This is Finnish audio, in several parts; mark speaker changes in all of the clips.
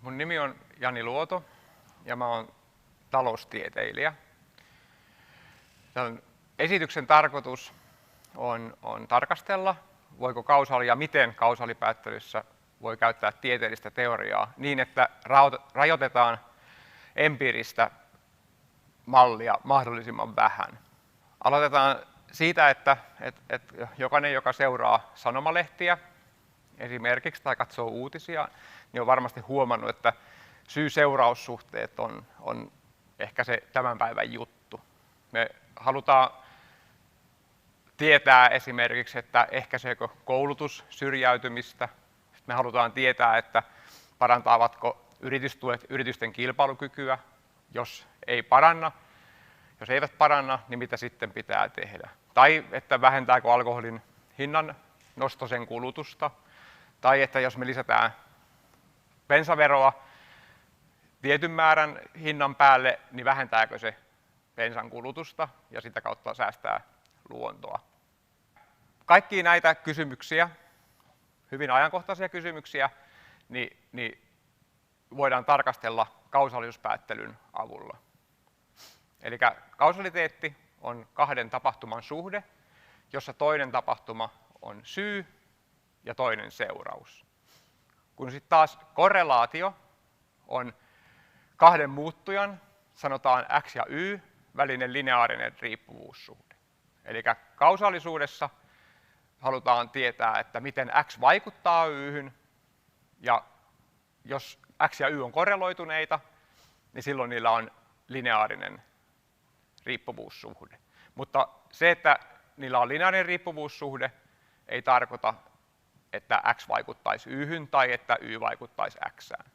Speaker 1: Mun nimi on Jani Luoto ja mä oon taloustieteilijä. Tämän esityksen tarkoitus on tarkastella, voiko kausaali ja miten kausaalipäättelyssä voi käyttää tieteellistä teoriaa niin, että rajoitetaan empiiristä mallia mahdollisimman vähän. Aloitetaan siitä, että jokainen, joka seuraa sanomalehtiä esimerkiksi tai katsoo uutisia, niin on varmasti huomannut, että syy-seuraussuhteet on ehkä se tämän päivän juttu. Me halutaan tietää esimerkiksi, että ehkäiseekö koulutus syrjäytymistä. Me halutaan tietää, että parantaavatko yritystuet yritysten kilpailukykyä. Jos eivät paranna, niin mitä sitten pitää tehdä? Tai että vähentääkö alkoholin hinnan nosto sen kulutusta? Tai että jos me lisätään bensaveroa tietyn määrän hinnan päälle, niin vähentääkö se bensan kulutusta ja sitä kautta säästää luontoa? Kaikkia näitä kysymyksiä, hyvin ajankohtaisia kysymyksiä, niin voidaan tarkastella kausaalisuuspäättelyn avulla. Eli kausaliteetti on kahden tapahtuman suhde, jossa toinen tapahtuma on syy ja toinen seuraus. Kun sitten taas korrelaatio on kahden muuttujan, sanotaan x ja y, välinen lineaarinen riippuvuussuhde. Eli kausaalisuudessa halutaan tietää, että miten x vaikuttaa y:hyn, ja jos x ja y on korreloituneita, niin silloin niillä on lineaarinen riippuvuussuhde. Mutta se, että niillä on lineaarinen riippuvuussuhde, ei tarkoita, että x vaikuttaisi y:hyn tai että y vaikuttaisi x:ään.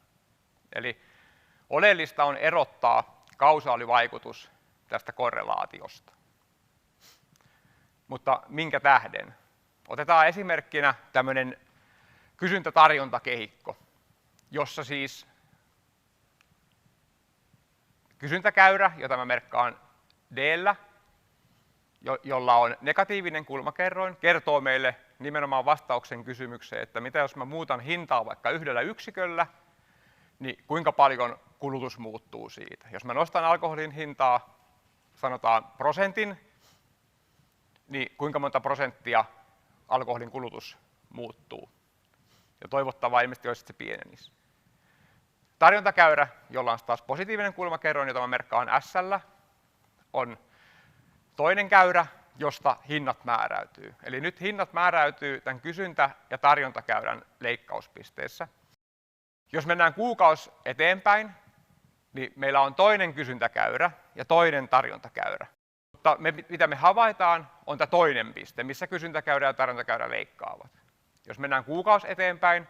Speaker 1: Eli oleellista on erottaa kausaalivaikutus tästä korrelaatiosta. Mutta minkä tähden? Otetaan esimerkkinä tämmöinen kysyntä-tarjontakehikko, jossa siis kysyntäkäyrä, jota mä merkkaan D-llä, jolla on negatiivinen kulmakerroin, kertoo meille nimenomaan vastauksen kysymykseen, että mitä jos mä muutan hintaa vaikka 1 yksiköllä, niin kuinka paljon kulutus muuttuu siitä. Jos mä nostan alkoholin hintaa, sanotaan prosentin, niin kuinka monta prosenttia alkoholin kulutus muuttuu. Ja toivottavaa ilmeisesti olisi, että se pienenisi. Tarjontakäyrä, jolla on taas positiivinen kulmakerroin, jota mä merkkaan S-llä, on toinen käyrä, josta hinnat määräytyy. Eli nyt hinnat määräytyy tämän kysyntä- ja tarjontakäyrän leikkauspisteessä. Jos mennään kuukausi eteenpäin, niin meillä on toinen kysyntäkäyrä ja toinen tarjontakäyrä. Mutta mitä me havaitaan, on tämä toinen piste, missä kysyntäkäyrä ja tarjontakäyrä leikkaavat. Jos mennään kuukausi eteenpäin,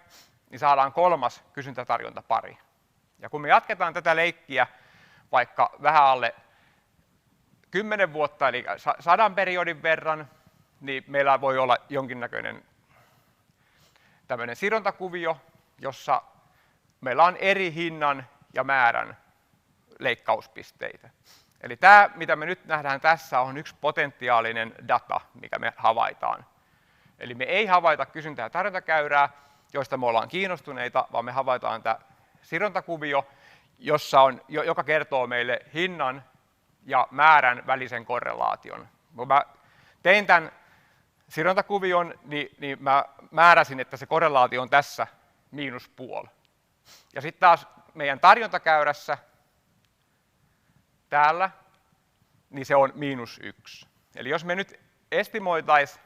Speaker 1: niin saadaan kolmas kysyntätarjontapari. Ja kun me jatketaan tätä leikkiä vaikka vähän alle 10 vuotta, eli 100 periodin verran, niin meillä voi olla jonkinnäköinen tämmöinen sidontakuvio, jossa meillä on eri hinnan ja määrän leikkauspisteitä. Eli tämä, mitä me nyt nähdään tässä, on yksi potentiaalinen data, mikä me havaitaan. Eli me ei havaita kysyntä- ja tarjontakäyrää, joista me ollaan kiinnostuneita, vaan me havaitaan tämä sidontakuvio, joka kertoo meille hinnan ja määrän välisen korrelaation. Kun mä tein tämän sidontakuvion, niin mä määräsin, että se korrelaatio on tässä -0,5. Ja sitten taas meidän tarjontakäyrässä täällä, niin se on -1. Eli jos me nyt estimoitaisiin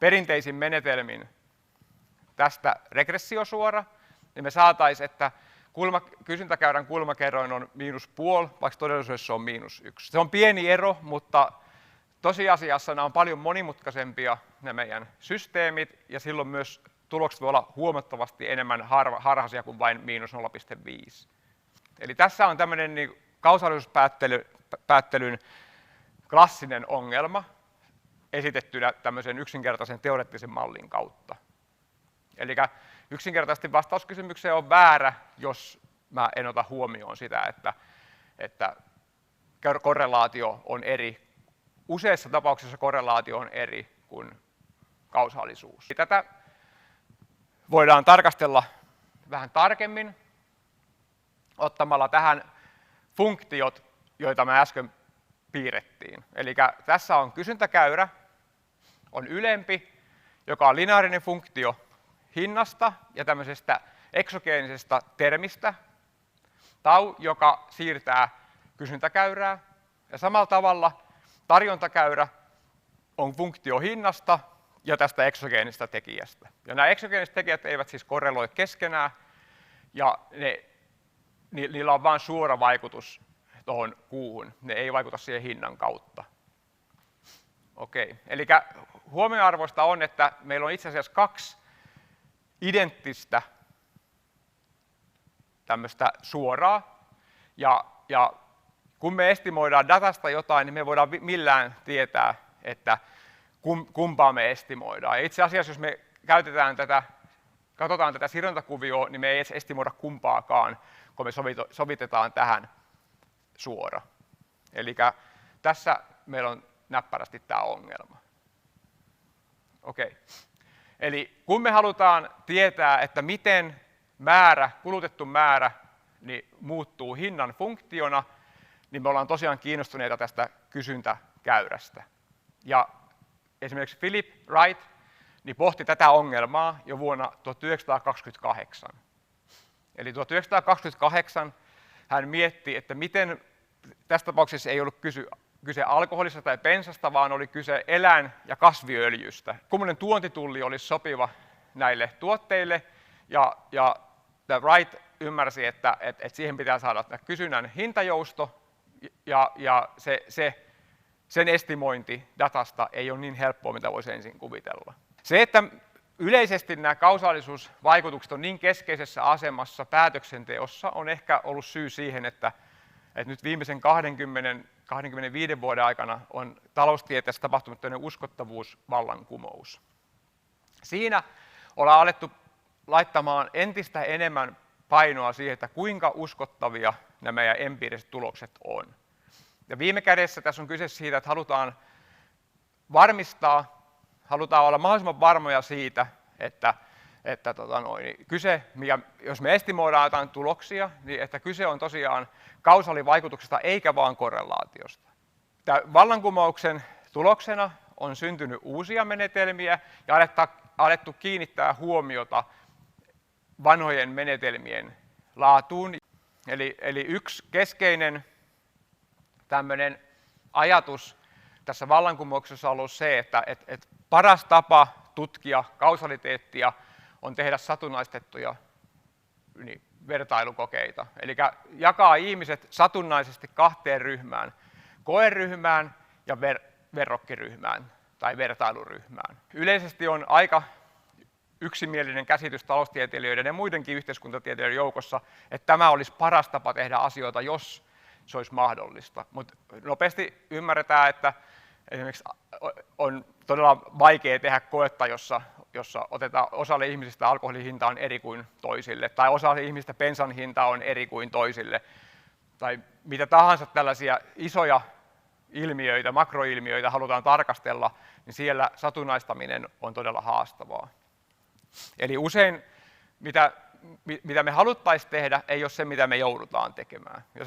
Speaker 1: perinteisin menetelmin tästä regressiosuora, niin me saataisiin, että kysyntäkäyrän kulmakerroin on -0,5, vaikka todellisuudessa on -1. Se on pieni ero, mutta tosiasiassa nämä on paljon monimutkaisempia ne meidän systeemit, ja silloin myös tulokset voi olla huomattavasti enemmän harhaisia kuin vain -0,5. Eli tässä on tämmöinen kausaalisuuspäättelyn klassinen ongelma esitettynä tämmöisen yksinkertaisen teoreettisen mallin kautta. Eli yksinkertaisesti vastaus kysymykseen on väärä, jos mä en ota huomioon sitä, että korrelaatio on eri. Useissa tapauksissa korrelaatio on eri kuin kausaalisuus. Tätä voidaan tarkastella vähän tarkemmin ottamalla tähän funktiot, joita me äsken piirrettiin. Eli tässä on kysyntäkäyrä, on ylempi, joka on lineaarinen funktio hinnasta ja tämmöisestä eksogeenisesta termistä, tau, joka siirtää kysyntäkäyrää. Ja samalla tavalla tarjontakäyrä on funktio hinnasta ja tästä eksogeenista tekijästä. Ja nämä eksogeeniset tekijät eivät siis korreloi keskenään, ja niillä on vain suora vaikutus tuohon kuuhun. Ne ei vaikuta siihen hinnan kautta. Okei. Eli huomioarvoista on, että meillä on itse asiassa kaksi identtistä tämmöistä suoraa, ja kun me estimoidaan datasta jotain, niin me voidaan millään tietää, että kumpaa me estimoidaan. Ja itse asiassa, jos me katsotaan tätä sidontakuvioa, niin me ei edes estimoida kumpaakaan, kun me sovitetaan tähän suora. Eli tässä meillä on näppärästi tämä ongelma. Okei. Eli kun me halutaan tietää, että miten kulutettu määrä niin muuttuu hinnan funktiona, niin me ollaan tosiaan kiinnostuneita tästä kysyntäkäyrästä. Ja esimerkiksi Philip Wright niin pohti tätä ongelmaa jo vuonna 1928. Eli 1928 hän mietti, että miten, tässä tapauksessa ei ollut kyse alkoholista tai bensasta, vaan oli kyse eläin- ja kasviöljystä. Kummoinen tuontitulli olisi sopiva näille tuotteille, ja Wright ymmärsi, että siihen pitää saada kysynnän hintajousto, ja sen estimointi datasta ei ole niin helppoa, mitä voisi ensin kuvitella. Se, että yleisesti nämä kausaalisuusvaikutukset on niin keskeisessä asemassa päätöksenteossa, on ehkä ollut syy siihen, että nyt viimeisen 20-25 vuoden aikana on taloustieteessä tapahtunut tämmöinen uskottavuusvallankumous. Siinä ollaan alettu laittamaan entistä enemmän painoa siihen, että kuinka uskottavia nämä meidän empiiriset tulokset on. Ja viime kädessä tässä on kyse siitä, että halutaan olla mahdollisimman varmoja siitä, että jos me estimoidaan jotain tuloksia, niin että kyse on tosiaan kausaalivaikutuksesta eikä vaan korrelaatiosta. Tämän vallankumouksen tuloksena on syntynyt uusia menetelmiä ja alettu kiinnittää huomiota vanhojen menetelmien laatuun. Eli yksi keskeinen tämmöinen ajatus tässä vallankumouksessa on ollut se, että paras tapa tutkia kausaliteettia on tehdä satunnaistettuja vertailukokeita. Eli jakaa ihmiset satunnaisesti kahteen ryhmään, koeryhmään ja verrokkiryhmään tai vertailuryhmään. Yleisesti on aika yksimielinen käsitys taloustieteilijöiden ja muidenkin yhteiskuntatieteilijöiden joukossa, että tämä olisi paras tapa tehdä asioita, jos se olisi mahdollista. Mutta nopeasti ymmärretään, että esimerkiksi on todella vaikea tehdä koetta, jossa osalle ihmisistä alkoholin hinta on eri kuin toisille, tai osalle ihmisistä bensan hinta on eri kuin toisille, tai mitä tahansa tällaisia isoja ilmiöitä, makroilmiöitä halutaan tarkastella, niin siellä satunnaistaminen on todella haastavaa. Eli usein mitä me haluttaisiin tehdä, ei ole se, mitä me joudutaan tekemään. Ja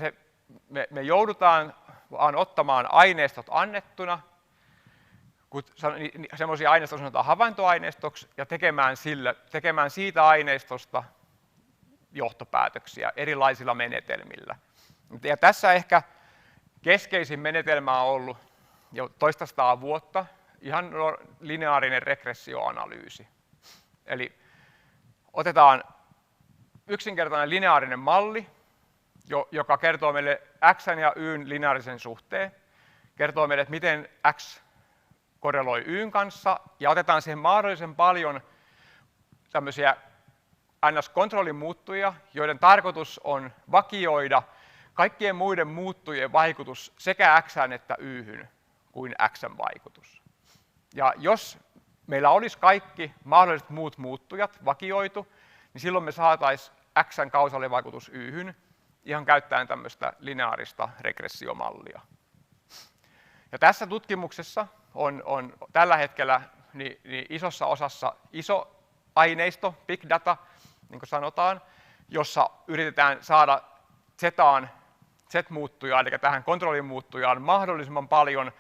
Speaker 1: me joudutaan vaan ottamaan aineistot annettuna, semmoisia aineistoja sanotaan havaintoaineistoksi, ja tekemään siitä aineistosta johtopäätöksiä erilaisilla menetelmillä. Ja tässä ehkä keskeisin menetelmä on ollut jo toistasataa vuotta ihan lineaarinen regressioanalyysi. Eli otetaan yksinkertainen lineaarinen malli, joka kertoo meille x ja y lineaarisen suhteen, kertoo meille, että miten x korreloi yn kanssa, ja otetaan siihen mahdollisen paljon tämmöisiä ns-kontrollin muuttujia, joiden tarkoitus on vakioida kaikkien muiden muuttujien vaikutus sekä x:ään että y:hyn kuin x:n vaikutus. Ja jos meillä olisi kaikki mahdolliset muut muuttujat vakioitu, niin silloin me saataisiin x:n kausaalivaikutus y:hyn ihan käyttäen tämmöistä lineaarista regressiomallia. Ja tässä tutkimuksessa on tällä hetkellä niin isossa osassa iso aineisto, big data, niin kuin sanotaan, jossa yritetään saada Z-muuttujaan, eli tähän kontrollimuuttujaan mahdollisimman paljon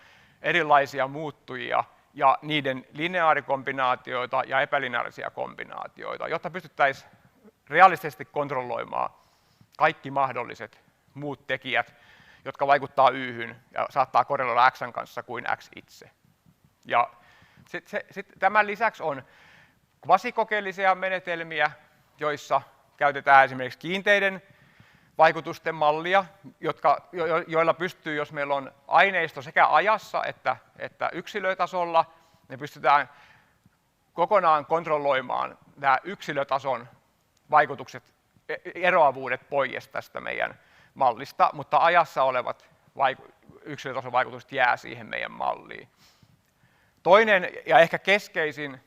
Speaker 1: erilaisia muuttujia ja niiden lineaarikombinaatioita ja epälineaarisia kombinaatioita, jotta pystyttäisiin realistisesti kontrolloimaan kaikki mahdolliset muut tekijät, jotka vaikuttaa Y:hyn ja saattaa korreloida X:n kanssa kuin X itse. Ja tämän lisäksi on kvasikokeellisia menetelmiä, joissa käytetään esimerkiksi kiinteiden vaikutusten mallia, joilla pystyy, jos meillä on aineisto sekä ajassa että yksilötasolla, ne pystytään kokonaan kontrolloimaan nämä yksilötason vaikutukset, eroavuudet pois tästä meidän mallista, mutta ajassa olevat yksilötason vaikutukset jää siihen meidän malliin. Toinen ja ehkä keskeisin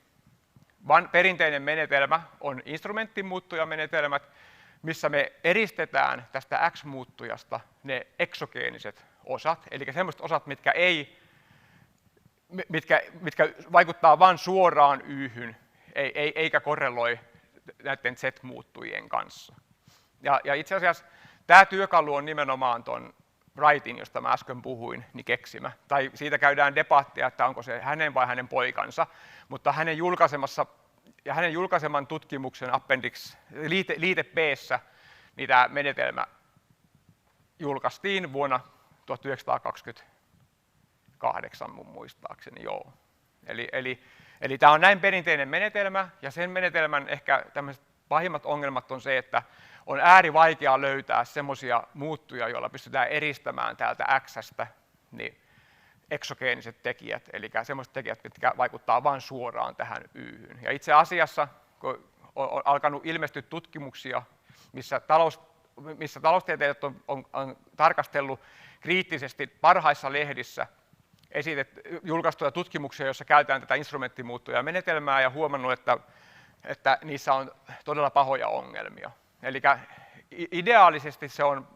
Speaker 1: perinteinen menetelmä on instrumenttimuuttujamenetelmät, missä me eristetään tästä X-muuttujasta ne eksogeeniset osat, eli sellaiset osat, mitkä vaikuttaa vain suoraan Y:hyn, eikä korreloi näiden Z-muuttujien kanssa. Ja itse asiassa tämä työkalu on nimenomaan tuon Wrightin, josta mä äsken puhuin, niin keksimä. Tai siitä käydään debattia, että onko se hänen vai hänen poikansa, mutta hänen julkaiseman tutkimuksen appendix, liite B:ssä, niin tämä menetelmä julkaistiin vuonna 1928 mun muistaakseni, joo. Eli tämä on näin perinteinen menetelmä, ja sen menetelmän ehkä tämmöiset pahimmat ongelmat on se, että on äärivaikeaa löytää semmoisia muuttuja, joilla pystytään eristämään täältä X:stä niin eksogeeniset tekijät, eli semmoiset tekijät, mitkä vaikuttaa vain suoraan tähän Y:hyn. Ja itse asiassa, kun on alkanut ilmestyä tutkimuksia, missä taloustieteilijät on tarkastellut kriittisesti parhaissa lehdissä julkaistuja tutkimuksia, joissa käytetään tätä instrumenttimuuttujamenetelmää ja huomannut, että niissä on todella pahoja ongelmia. Eli ideaalisesti se on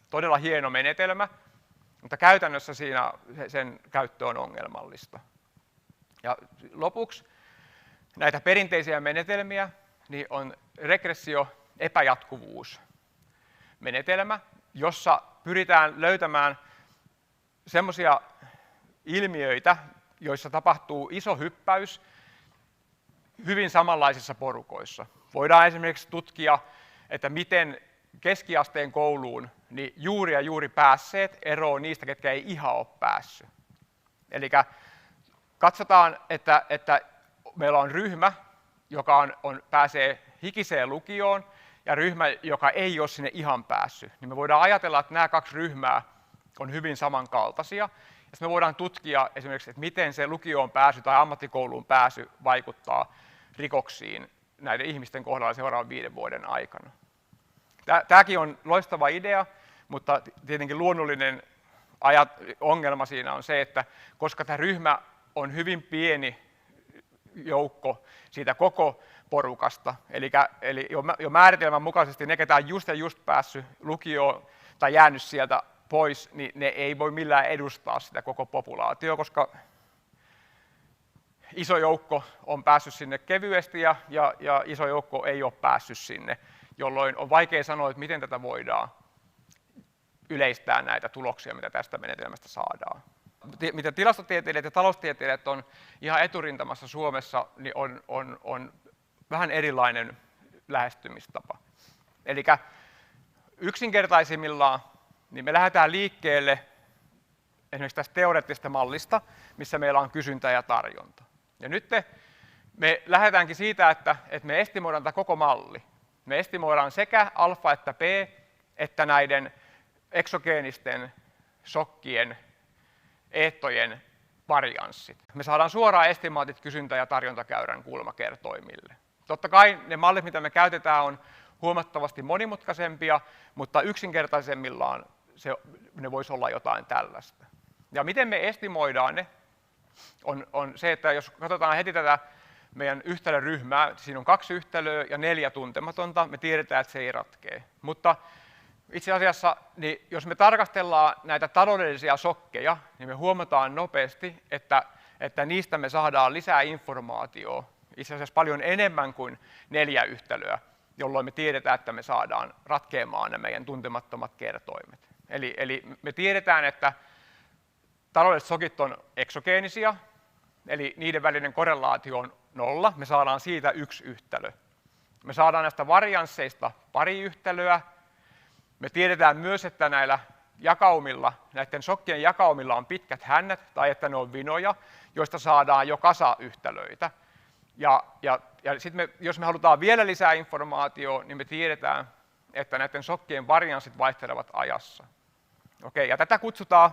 Speaker 1: todella hieno menetelmä, mutta käytännössä sen käyttö on ongelmallista. Ja lopuksi näitä perinteisiä menetelmiä niin on regressio-epäjatkuvuusmenetelmä, jossa pyritään löytämään semmoisia ilmiöitä, joissa tapahtuu iso hyppäys hyvin samanlaisissa porukoissa. Voidaan esimerkiksi tutkia, että miten keskiasteen kouluun niin juuri päässeet eroavat niistä, ketkä ei ihan ole päässyt. Eli katsotaan, että meillä on ryhmä, joka pääsee hikiseen lukioon, ja ryhmä, joka ei ole sinne ihan päässyt. Niin me voidaan ajatella, että nämä kaksi ryhmää on hyvin samankaltaisia. Ja me voidaan tutkia esimerkiksi, että miten se lukioon pääsy tai ammattikouluun pääsy vaikuttaa rikoksiin näiden ihmisten kohdalla seuraavan 5 vuoden aikana. Tämäkin on loistava idea, mutta tietenkin luonnollinen ongelma siinä on se, että koska tämä ryhmä on hyvin pieni joukko siitä koko porukasta, eli jo määritelmän mukaisesti ne, ketä on just päässyt lukioon tai jäänyt sieltä pois, niin ne ei voi millään edustaa sitä koko populaatiota, koska iso joukko on päässyt sinne kevyesti ja iso joukko ei ole päässyt sinne, jolloin on vaikea sanoa, että miten tätä voidaan yleistää näitä tuloksia, mitä tästä menetelmästä saadaan. Mitä tilastotieteilijät ja taloustieteilijät on ihan eturintamassa Suomessa, niin on vähän erilainen lähestymistapa. Eli yksinkertaisimmillaan niin me lähdetään liikkeelle esimerkiksi tästä teoreettisesta mallista, missä meillä on kysyntä ja tarjonta. Ja nyt me lähdetäänkin siitä, että me estimoidaan tämä koko malli. Me estimoidaan sekä alfa että p, että näiden eksogeenisten shokkien, eettojen varianssit. Me saadaan suoraan estimaatit kysyntä- ja tarjontakäyrän kulmakertoimille. Totta kai ne mallit, mitä me käytetään, on huomattavasti monimutkaisempia, mutta yksinkertaisemmillaan ne voisi olla jotain tällaista. Ja miten me estimoidaan ne, on se, että jos katsotaan heti tätä meidän yhtälöryhmää, siinä on 2 yhtälöä ja 4 tuntematonta, me tiedetään, että se ei ratkea. Mutta itse asiassa, niin jos me tarkastellaan näitä taloudellisia shokkeja, niin me huomataan nopeasti, että niistä me saadaan lisää informaatiota, itse asiassa paljon enemmän kuin 4 yhtälöä jolloin me tiedetään, että me saadaan ratkeamaan ne meidän tuntemattomat kertoimet. Eli me tiedetään, että taloudelliset shokit on eksogeenisia, eli niiden välinen korrelaatio on 0. Me saadaan siitä yksi yhtälö. Me saadaan näistä variansseista pari yhtälöä. Me tiedetään myös, että näillä jakaumilla, näiden shokkien jakaumilla on pitkät hännät tai että ne on vinoja, joista saadaan jo kasayhtälöitä. Ja sitten jos me halutaan vielä lisää informaatiota, niin me tiedetään, että näiden shokkien varianssit vaihtelevat ajassa. Okei, ja tätä kutsutaan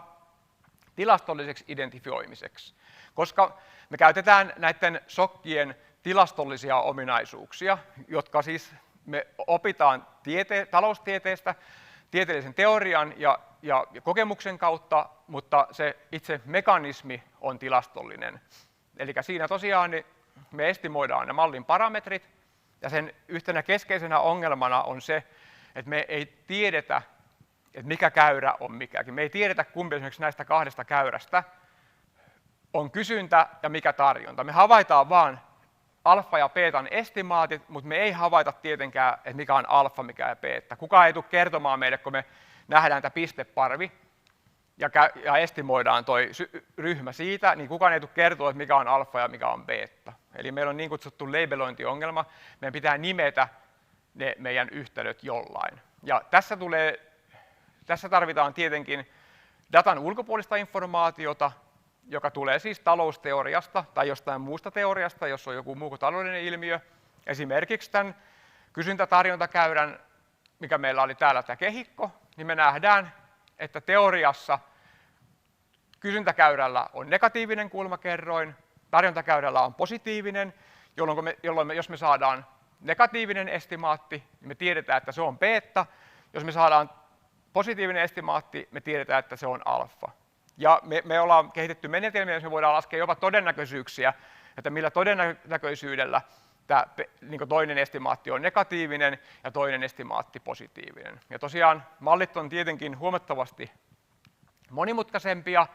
Speaker 1: tilastolliseksi identifioimiseksi, koska me käytetään näiden shokkien tilastollisia ominaisuuksia, jotka siis me opitaan taloustieteestä, tieteellisen teorian ja kokemuksen kautta, mutta se itse mekanismi on tilastollinen. Eli siinä tosiaan me estimoidaan ne mallin parametrit, ja sen yhtenä keskeisenä ongelmana on se, että me ei tiedetä, että mikä käyrä on mikäkin. Me ei tiedetä, kumpi esimerkiksi näistä kahdesta käyrästä on kysyntä ja mikä tarjonta. Me havaitaan vain alfa ja beetan estimaatit, mutta me ei havaita tietenkään, että mikä on alfa, mikä on beeta. Kukaan ei tule kertomaan meille, kun me nähdään tämä pisteparvi ja estimoidaan toi ryhmä siitä, niin kukaan ei tule kertoa, että mikä on alfa ja mikä on beeta. Eli meillä on niin kutsuttu labelointiongelma. Meidän pitää nimetä ne meidän yhtälöt jollain. Ja tässä tarvitaan tietenkin datan ulkopuolista informaatiota, joka tulee siis talousteoriasta tai jostain muusta teoriasta, jos on joku muu kuin taloudellinen ilmiö. Esimerkiksi tämän kysyntätarjontakäyrän, mikä meillä oli täällä tämä kehikko, niin me nähdään, että teoriassa kysyntäkäyrällä on negatiivinen kulmakerroin, tarjontakäyrällä on positiivinen, jolloin jos me saadaan negatiivinen estimaatti, niin me tiedetään, että se on beeta. Jos me saadaan positiivinen estimaatti, me tiedetään, että se on alfa. Ja me ollaan kehitetty menetelmiä, joissa me voidaan laskea jopa todennäköisyyksiä, että millä todennäköisyydellä tämä niin toinen estimaatti on negatiivinen ja toinen estimaatti positiivinen. Ja tosiaan mallit on tietenkin huomattavasti monimutkaisempia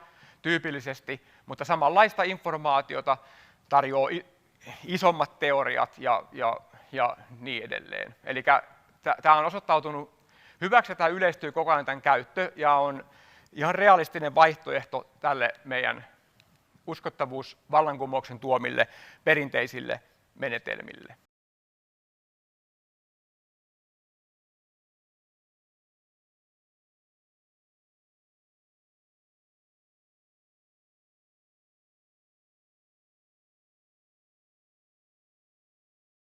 Speaker 1: tyypillisesti, mutta samanlaista informaatiota tarjoaa isommat teoriat ja niin edelleen. Eli tämä on osoittautunut hyväksi, että tämä yleistyy koko ajan tämän käyttö ja on ihan realistinen vaihtoehto tälle meidän uskottavuusvallankumouksen tuomille perinteisille menetelmille.